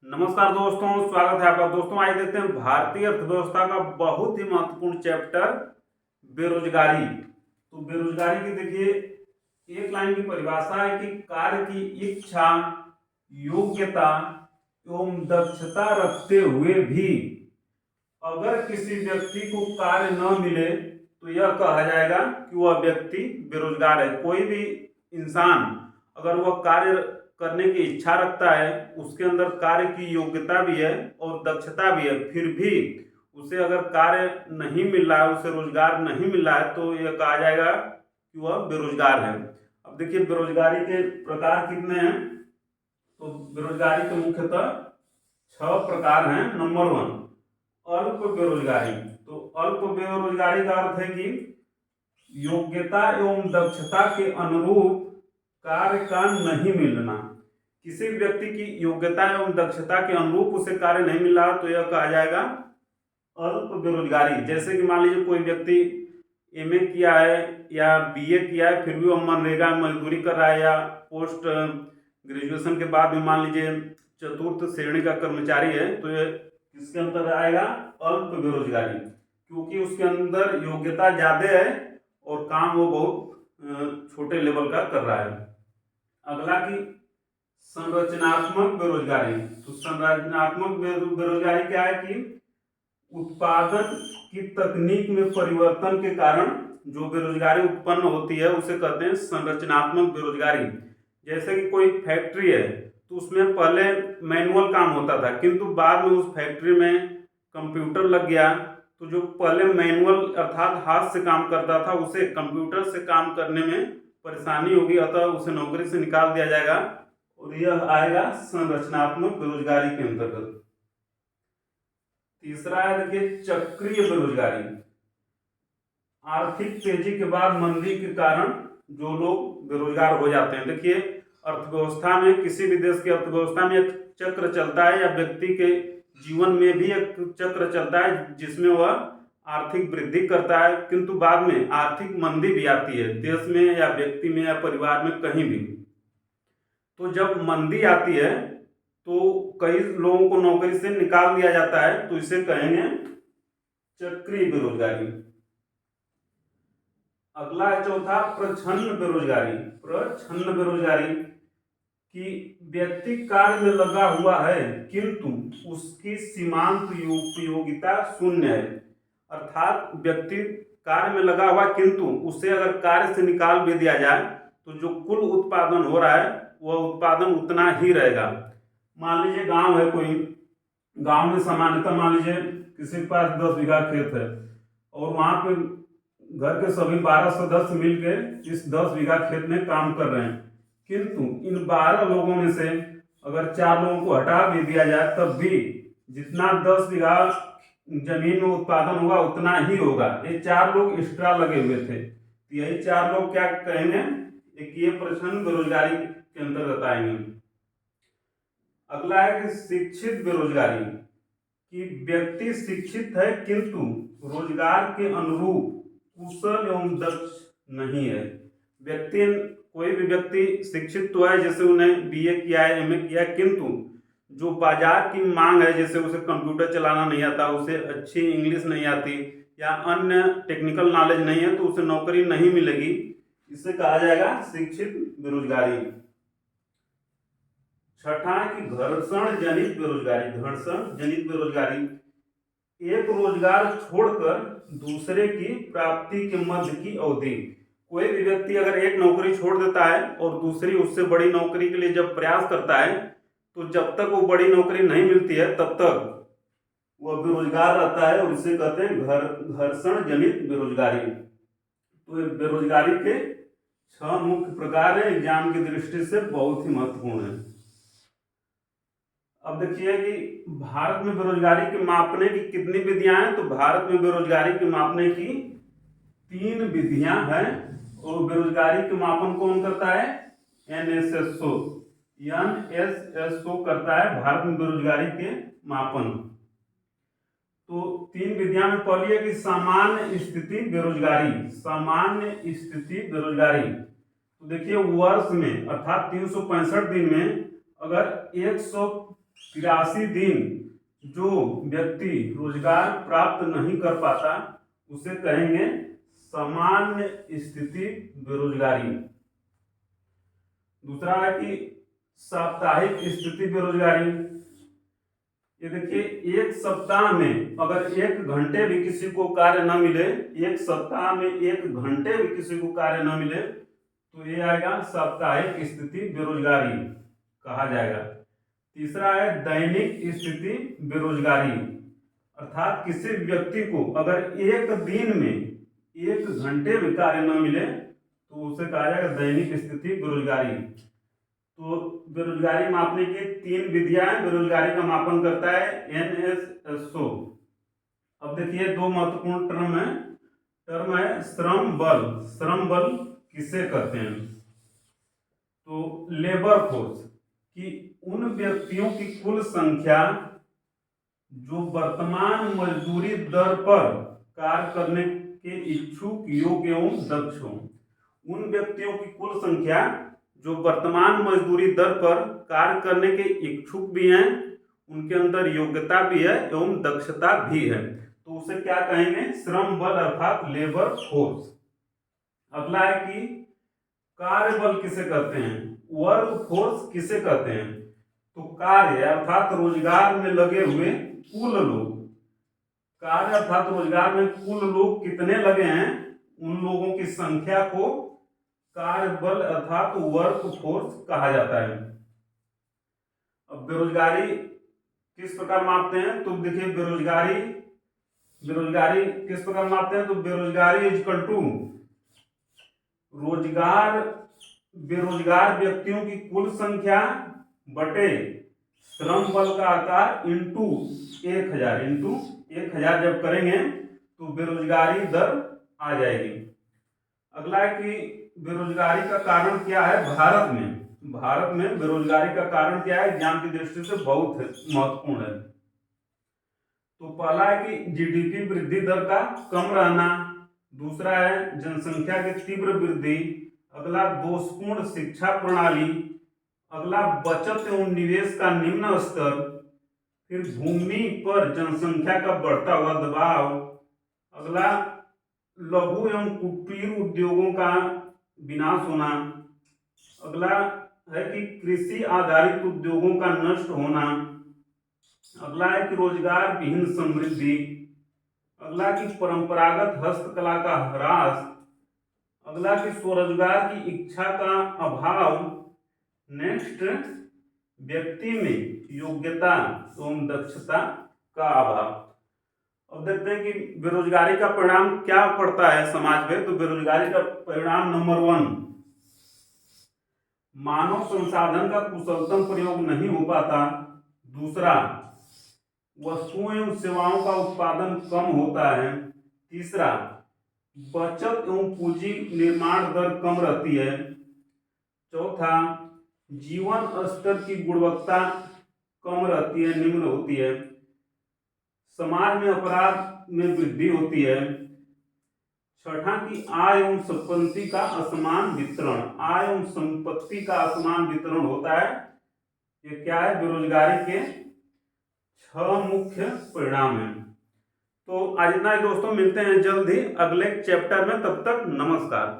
नमस्कार दोस्तों, स्वागत है आपका। दोस्तों आइए देखते हैं भारतीय अर्थव्यवस्था का बहुत ही महत्वपूर्ण चैप्टर बेरोजगारी। तो बेरोजगारी की देखिए एक लाइन की परिभाषा है कि कार्य की इच्छा, योग्यता एवं दक्षता रखते हुए भी अगर किसी व्यक्ति को कार्य न मिले तो यह कहा जाएगा कि वह व्यक्ति बेरोजगार है। कोई भी इंसान अगर वह कार्य करने की इच्छा रखता है, उसके अंदर कार्य की योग्यता भी है और दक्षता भी है, फिर भी उसे अगर कार्य नहीं मिल रहा है, उसे रोजगार नहीं मिल रहा है, तो यह कहा जाएगा कि वह बेरोजगार है। अब देखिए बेरोजगारी के प्रकार कितने हैं। तो बेरोजगारी के मुख्यतः 6 प्रकार हैं। नंबर 1, अल्प बेरोजगारी। तो अल्प बेरोजगारी का अर्थ है कि योग्यता एवं दक्षता के अनुरूप कार्य का नहीं मिलना। किसी व्यक्ति की योग्यता एवं दक्षता के अनुरूप उसे कार्य नहीं मिल रहा तो यह कहा जाएगा अल्प बेरोजगारी। जैसे कि मान लीजिए कोई व्यक्ति एमए किया है या बीए किया है, फिर भी वह मनरेगा मजदूरी कर रहा है, या पोस्ट ग्रेजुएशन के बाद भी मान लीजिए चतुर्थ श्रेणी का कर्मचारी है, तो ये किसके अंदर आएगा? अल्प बेरोजगारी, क्योंकि उसके अंदर योग्यता ज्यादा है और काम वो बहुत छोटे लेवल का कर रहा है। अगला की संरचनात्मक बेरोजगारी। तो संरचनात्मक बेरोजगारी क्या है कि उत्पादन की तकनीक में परिवर्तन के कारण जो बेरोजगारी उत्पन्न होती है उसे कहते हैं संरचनात्मक बेरोजगारी। जैसे कि कोई फैक्ट्री है तो उसमें पहले मैनुअल काम होता था, किंतु बाद में उस फैक्ट्री में कंप्यूटर लग गया, तो जो पहले मैनुअल अर्थात हाथ से काम करता था उसे कंप्यूटर से काम करने में परेशानी होगी, अतः उसे नौकरी से निकाल दिया जाएगा और यह आएगा संरचनात्मक बेरोजगारी के अंतर्गत। तीसरा है देखिए चक्रीय बेरोजगारी। आर्थिक तेजी के बाद मंदी के कारण जो लोग बेरोजगार हो जाते हैं। देखिए अर्थव्यवस्था में, किसी भी देश की अर्थव्यवस्था में एक चक्र चलता है, या व्यक्ति के जीवन में भी एक चक्र चलता है जिसमें वह आर्थिक वृद्धि करता है, किंतु बाद में आर्थिक मंदी भी आती है, देश में या व्यक्ति में या परिवार में कहीं भी। तो जब मंदी आती है तो कई लोगों को नौकरी से निकाल दिया जाता है, तो इसे कहेंगे चक्रीय बेरोजगारी। अगला है चौथा प्रछन्न बेरोजगारी। प्रछन्न बेरोजगारी कि व्यक्ति कार्य में लगा हुआ है किंतु उसकी सीमांत उपयोगिता शून्य है। अर्थात व्यक्ति कार्य में लगा हुआ किंतु उसे अगर कार्य से निकाल भी दिया जाए तो जो कुल उत्पादन हो रहा है वह उत्पादन उतना ही रहेगा। मान लीजिए गांव है, कोई गांव में सामान्यतः मान लीजिए किसी के पास 10 बीघा खेत है और वहां पे घर के सभी 12 सदस्य मिलकर इस 10 बीघा खेत में काम कर रहे हैं, किंतु इन 12 लोगों में से अगर 4 लोगों को हटा भी दिया जाए तब भी जितना 10 बीघा जमीन में उत्पादन होगा उतना ही होगा। ये 4 लोग एक्स्ट्रा लगे हुए थे, तो यही 4 लोग क्या कहेंगे? एक ये प्रश्न बेरोजगारी के अंतर्गत आएंगे। अगला है कि शिक्षित बेरोजगारी कि व्यक्ति शिक्षित है किंतु रोजगार के अनुरूप कुशल एवं दक्ष नहीं है। व्यक्ति, कोई भी व्यक्ति शिक्षित तो है, जैसे उन्हें बीए किया है, एमए किया है, किंतु जो बाजार की मांग है, जैसे उसे कंप्यूटर चलाना नहीं आता, उसे अच्छी इंग्लिश नहीं आती या अन्य टेक्निकल नॉलेज नहीं है, तो उसे नौकरी नहीं मिलेगी। इसे कहा जाएगा शिक्षित बेरोजगारी। छठा है कि घर्षण जनित बेरोजगारी। घर्षण जनित बेरोजगारी एक रोजगार छोड़कर दूसरे की प्राप्ति के मध्य की अवधि। कोई भी व्यक्ति अगर एक नौकरी छोड़ देता है और दूसरी उससे बड़ी नौकरी के लिए जब प्रयास करता है, तो जब तक वो बड़ी नौकरी नहीं मिलती है तब तक वह बेरोजगार रहता है और इसे कहते हैं घर्षण जनित बेरोजगारी। तो बेरोजगारी के 6 मुख्य प्रकार है, एग्जाम की दृष्टि से बहुत ही महत्वपूर्ण है। अब देखिए कि भारत में बेरोजगारी के मापने की कितनी विधियां हैं। तो भारत में बेरोजगारी के मापने की 3 विधियां हैं और बेरोजगारी के मापन कौन करता है? एनएसएसओ करता है भारत में बेरोजगारी के मापन। तो 3 विधियां में पहली है कि सामान्य स्थिति बेरोजगारी। सामान्य स्थिति बेरोजगारी, तो देखिए वर्ष में अर्थात 365 दिन में अगर 83 दिन जो व्यक्ति रोजगार प्राप्त नहीं कर पाता उसे कहेंगे सामान्य स्थिति बेरोजगारी। दूसरा है कि साप्ताहिक स्थिति बेरोजगारी। ये देखिए, एक सप्ताह में अगर 1 घंटे भी किसी को कार्य न मिले, एक सप्ताह में 1 घंटे भी किसी को कार्य न मिले तो ये आएगा साप्ताहिक स्थिति बेरोजगारी कहा जाएगा। तीसरा है दैनिक स्थिति बेरोजगारी, अर्थात किसी व्यक्ति को अगर एक दिन में 1 घंटे भी कार्य न मिले तो उसे कहा जाएगा दैनिक स्थिति बेरोजगारी। तो बेरोजगारी मापने की 3 विधियां बेरोजगारी का मापन करता है NSSO। अब देखिए 2 महत्वपूर्ण टर्म है श्रम बल। श्रम बल किसे कहते हैं? तो लेबर फोर्स कि उन व्यक्तियों की कुल संख्या जो वर्तमान मजदूरी दर पर कार्य करने के इच्छुक, योग्य एवं दक्ष हों। उन व्यक्तियों की कुल संख्या जो वर्तमान मजदूरी दर पर कार्य करने के इच्छुक भी हैं, उनके अंदर योग्यता भी है एवं दक्षता भी है, तो उसे क्या कहेंगे? श्रम बल अर्थात लेबर फोर्स। अगला है कि कार्य बल किसे कहते हैं? वर्क फोर्स किसे कहते हैं? तो कार्य अर्थात रोजगार में लगे हुए कुल लोग, कार्य अर्थात रोजगार में कुल लोग कितने लगे हैं, उन लोगों की संख्या को कार्य बल अर्थात वर्क फोर्स कहा जाता है। अब बेरोजगारी किस प्रकार मापते हैं? तो देखिए बेरोजगारी किस प्रकार मापते हैं? तो बेरोजगारी इज इक्वल टू बेरोजगार व्यक्तियों की कुल संख्या बटे श्रम बल का आकार इंटू 1000 जब करेंगे तो बेरोजगारी दर आ जाएगी। अगला है कि बेरोजगारी का कारण क्या है भारत में बेरोजगारी का कारण क्या है? ज्ञान की दृष्टि से बहुत महत्वपूर्ण है। तो पहला है कि जीडीपी वृद्धि दर का कम रहना, दूसरा है जनसंख्या की तीव्र वृद्धि, अगला दोषपूर्ण शिक्षा प्रणाली, अगला बचत एवं निवेश का निम्न स्तर, फिर भूमि पर जनसंख्या का बढ़ता हुआ दबाव, अगला लघु एवं कुटीर उद्योगों का विनाश होना, अगला है कि कृषि आधारित उद्योगों का नष्ट होना, अगला है कि रोजगार विहीन समृद्धि, अगला कि परंपरागत हस्तकला का ह्रास, अगला कि स्वरोजगार की इच्छा का अभाव, नेक्स्ट व्यक्ति में योग्यता एवं दक्षता का अभाव। अब देखते हैं कि बेरोजगारी का परिणाम क्या पड़ता है समाज में। तो बेरोजगारी का परिणाम नंबर 1, मानव संसाधन का कुशलतम प्रयोग नहीं हो पाता। दूसरा, वस्तुओं एवं सेवाओं का उत्पादन कम होता है। तीसरा, बचत एवं पूंजी निर्माण दर कम रहती है। चौथा, जीवन स्तर की गुणवत्ता कम रहती है, निम्न होती है। समाज में अपराध में वृद्धि होती है। छठा की आय एवं संपत्ति का असमान वितरण, आय एवं संपत्ति का असमान वितरण होता है। ये क्या है? बेरोजगारी के 6 मुख्य परिणाम हैं। तो आज इतना ही दोस्तों, मिलते हैं जल्द ही अगले चैप्टर में, तब तक नमस्कार।